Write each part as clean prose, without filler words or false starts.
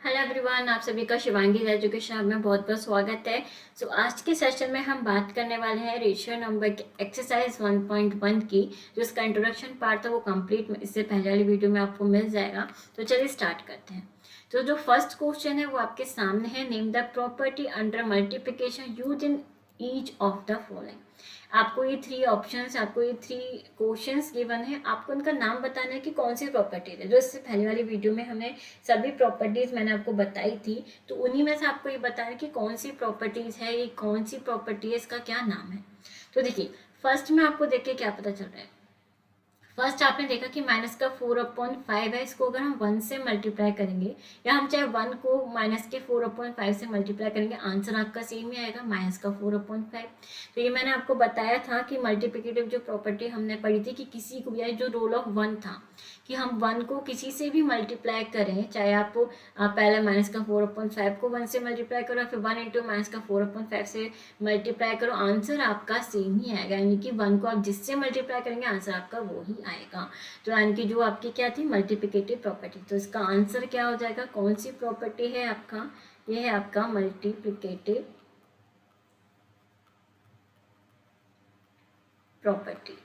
Hello everyone, आप सभी का शिवांगी एजुकेशन हब में बहुत बहुत स्वागत है। आज के सेशन में हम बात करने वाले हैं रेशियो नंबर के एक्सरसाइज 1.1 की। जो इसका इंट्रोडक्शन पार्ट था वो कंप्लीट इससे पहले वाली वीडियो में आपको मिल जाएगा। तो चलिए स्टार्ट करते हैं। तो जो फर्स्ट क्वेश्चन है वो आपके सामने है। Name the property under multiplication use in each of the following. आपको ये थ्री क्वेश्चंस गिवन है। आपको उनका नाम बताना है कि कौन सी प्रॉपर्टीज है। जो इससे पहले वाली वीडियो में हमने सभी प्रॉपर्टीज मैंने आपको बताई थी, तो उन्हीं में से आपको ये बताना है कि कौन सी प्रॉपर्टीज है, ये कौन सी प्रॉपर्टी है, इसका क्या नाम है। तो देखिए, फर्स्ट में आपको देख के क्या पता चल रहा है। फर्स्ट आपने देखा कि माइनस का 4/5 है। इसको अगर हम 1 से मल्टीप्लाई करेंगे या हम चाहे 1 को माइनस के 4/5 से मल्टीप्लाई करेंगे, आंसर आपका सेम ही आएगा, माइनस का 4/5। तो ये मैंने आपको बताया था कि मल्टीप्लिकेटिव जो प्रॉपर्टी हमने पढ़ी थी कि किसी को भी, जो रोल ऑफ 1 था कि हम 1 को किसी से भी मल्टीप्लाई करें, चाहे आप पहले माइनस का 4/5 को 1 से मल्टीप्लाई करो, फिर 1 इंटू माइनस का 4/5 से मल्टीप्लाई करो, आंसर आपका सेम ही आएगा। यानी कि 1 को आप जिससे मल्टीप्लाई करेंगे आंसर आपका वो ही आएगा। तो यानी कि जो आपकी क्या थी, मल्टीप्लिकेटिव प्रॉपर्टी। तो इसका आंसर क्या हो जाएगा, कौन सी प्रॉपर्टी है आपका, ये है आपका मल्टीप्लिकेटिव प्रॉपर्टी।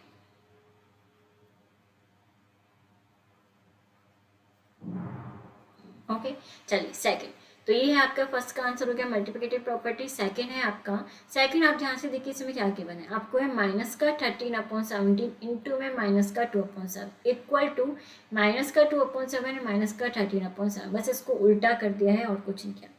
ओके, चलिए सेकंड। तो ये है आपका फर्स्ट का आंसर हो गया मल्टीप्लिकेटिव प्रॉपर्टी। सेकंड है आपका, सेकंड आप ध्यान से देखिए इसमें क्या गिवन है। आपको है माइनस का 13/17 इंटू में माइनस का 2/7 इक्वल टू माइनस का 2/7 है माइनस का 13/7। बस इसको उल्टा कर दिया है और कुछ नहीं किया।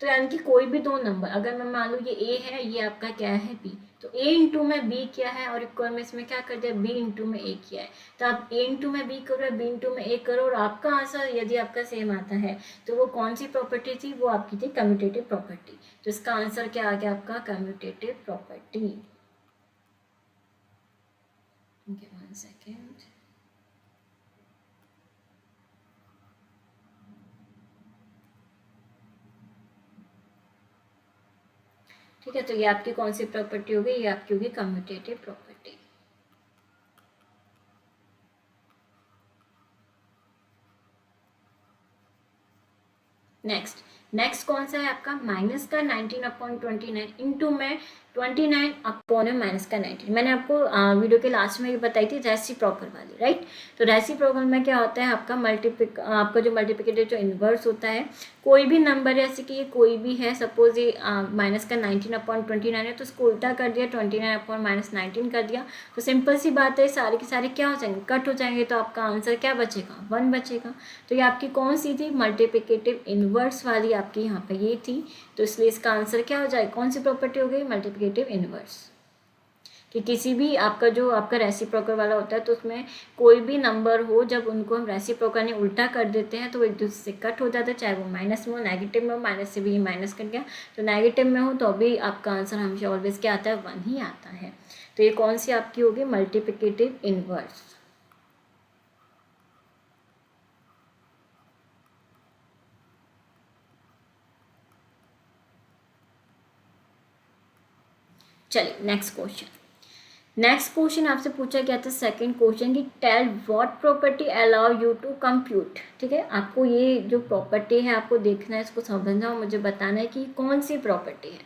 तो यानी कि कोई भी दो नंबर, अगर मैं मान लूँ ये ए है, ये आपका क्या है बी, तो ए इंटू में बी किया है और इक्वल में इसमें क्या कर दिया, बी इंटू में ए किया है। तो आप ए इंटू में बी करो, बी इंटू में ए करो, और आपका आंसर यदि आपका सेम आता है तो वो कौन सी प्रॉपर्टी थी, वो आपकी थी कम्यूटेटिव प्रॉपर्टी। तो इसका आंसर क्या आ गया आपका, कम्यूटेटिव प्रॉपर्टी। Okay, 1 second. ठीक है, तो ये आपकी कौन सी प्रॉपर्टी होगी, ये आपकी होगी कम्यूटेटिव प्रॉपर्टी। नेक्स्ट कौन सा है आपका, माइनस का 19/29 इंटू में 29 अपॉन में माइनस का 19। मैंने आपको वीडियो के लास्ट में ये बताई थी रेसिप्रोकल वाली, राइट। तो रेसिप्रोकल में क्या होता है आपका आपका जो मल्टीप्लिकेटिव जो इन्वर्स होता है, कोई भी नंबर जैसे कि ये कोई भी है, सपोज ये माइनस का 19/29 है, तो उसको उल्टा कर दिया, 29/-19 कर दिया। तो सिंपल सी बात है, सारे के सारे क्या हो जाएंगे, कट हो जाएंगे, तो आपका आंसर क्या बचेगा, 1 बचेगा। तो ये आपकी कौन सी थी, मल्टीप्लिकेटिव इन्वर्स वाली आपकी यहाँ पे ये थी। तो इसलिए इसका आंसर क्या हो जाएगा, कौन सी प्रॉपर्टी हो गई, मल्टीप्लिकेटिव इन्वर्स। कि किसी भी आपका जो आपका रेसिप्रोकल वाला होता है, तो उसमें कोई भी नंबर हो, जब उनको हम रेसिप्रोकल में उल्टा कर देते हैं तो वो एक दूसरे से कट हो जाता है, चाहे वो माइनस में हो, नेगेटिव में हो, माइनस से भी माइनस कट गया, तो नेगेटिव में हो तो अभी आपका आंसर हमेशा ऑलवेज क्या आता है, 1 ही आता है। तो ये कौन सी आपकी होगी, मल्टीप्लिकेटिव इन्वर्स। चलिए नेक्स्ट क्वेश्चन आपसे पूछा गया था, सेकंड क्वेश्चन की tell what property allow you to compute. ठीक है, आपको ये जो प्रॉपर्टी है आपको देखना है, इसको समझना और मुझे बताना है कि कौन सी प्रॉपर्टी है।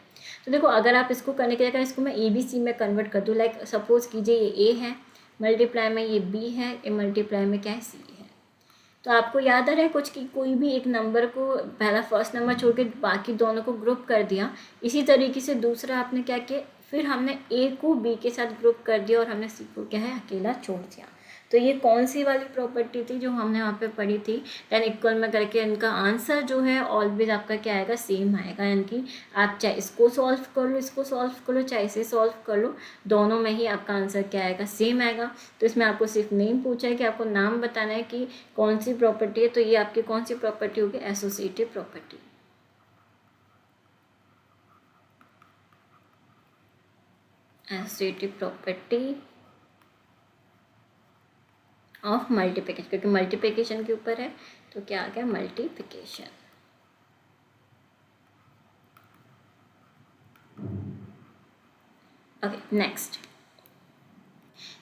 तो देखो, अगर आप इसको करने के लिए इसको मैं ए बी सी में कन्वर्ट कर दूँ, लाइक सपोज कीजिए ये ए है, मल्टीप्लाई में ये बी है, ये मल्टीप्लाई में क्या है, सी है। तो आपको याद आ रहा है कुछ कि कोई भी एक नंबर को पहला फर्स्ट नंबर छोड़ के बाकी दोनों को ग्रुप कर दिया, इसी तरीके से दूसरा आपने क्या किया, फिर हमने ए को बी के साथ ग्रुप कर दिया और हमने सी को क्या है अकेला छोड़ दिया। तो ये कौन सी वाली प्रॉपर्टी थी जो हमने वहाँ पे पढ़ी थी, यानी इक्वल में करके इनका आंसर जो है ऑलवेज आपका क्या आएगा, सेम आएगा। यानी कि आप चाहे इसको सॉल्व कर लो, इसको सॉल्व कर लो, चाहे इसे सॉल्व कर लो, दोनों में ही आपका आंसर क्या आएगा, सेम आएगा। तो इसमें आपको सिर्फ नेम पूछा है कि आपको नाम बताना है कि कौन सी प्रॉपर्टी है। तो ये आपकी कौन सी प्रॉपर्टी होगी, associative property. Associative property of multiplication, क्योंकि मल्टीप्लिकेशन के ऊपर है तो क्या आ गया, मल्टीप्लिकेशन। ओके,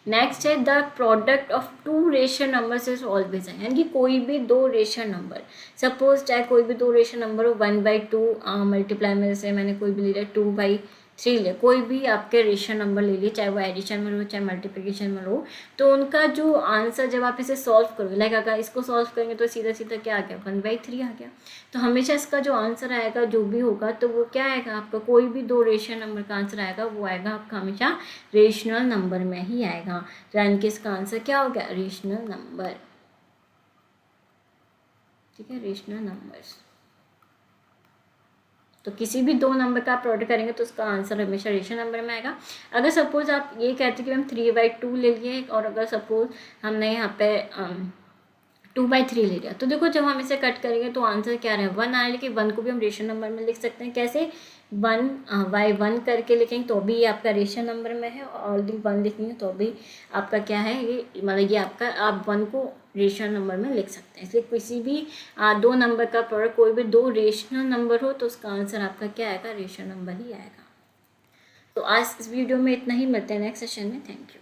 नेक्स्ट है the product of two rational numbers is always यानी कि कोई भी दो रेशनल नंबर, सपोज चाहे कोई भी दो रेशनल नंबर हो 1/2 मल्टीप्लाई में जैसे मैंने कोई भी ले लिया 2/3 ले, कोई भी आपके रेशनल नंबर ले लिए, चाहे वो एडिशन में हो चाहे मल्टीप्लिकेशन में हो, तो उनका जो आंसर जब आप इसे सॉल्व करोगे, लाइक अगर इसको सॉल्व करेंगे तो सीधा सीधा क्या आ गया 1/3 आ गया। तो हमेशा इसका जो आंसर आएगा जो भी होगा तो वो क्या आएगा आपका, कोई भी दो रेशनल नंबर का आंसर आएगा वो आएगा आपका हमेशा रेशनल नंबर में ही आएगा। तो यानी कि इसका आंसर क्या हो गया, रेशनल नंबर। ठीक है, रेशनल नंबर्स। तो किसी भी दो नंबर का आप प्रोडक्ट करेंगे तो उसका आंसर हमेशा रेशनल नंबर में आएगा। अगर सपोज आप ये कहते कि हम 3/2 ले लिए और अगर सपोज हमने यहाँ पे 2/3 ले लिया, तो देखो जब हम इसे कट करेंगे तो आंसर क्या रहे 1 आए, लेकिन 1 को भी हम रेशनल नंबर में लिख सकते हैं। कैसे, 1/1 करके लिखेंगे तो भी ये आपका रेशनल नंबर में है, और 1 लिखेंगे तो भी आपका क्या है ये, मतलब ये आपका, आप 1 को रेशनल नंबर में लिख सकते हैं। इसलिए किसी भी दो नंबर का प्रोडक्ट, कोई भी दो रेशनल नंबर हो तो उसका आंसर आपका क्या आएगा, रेशनल नंबर ही आएगा। तो आज इस वीडियो में इतना ही, मिलते हैं नेक्स्ट सेशन में। Thank you.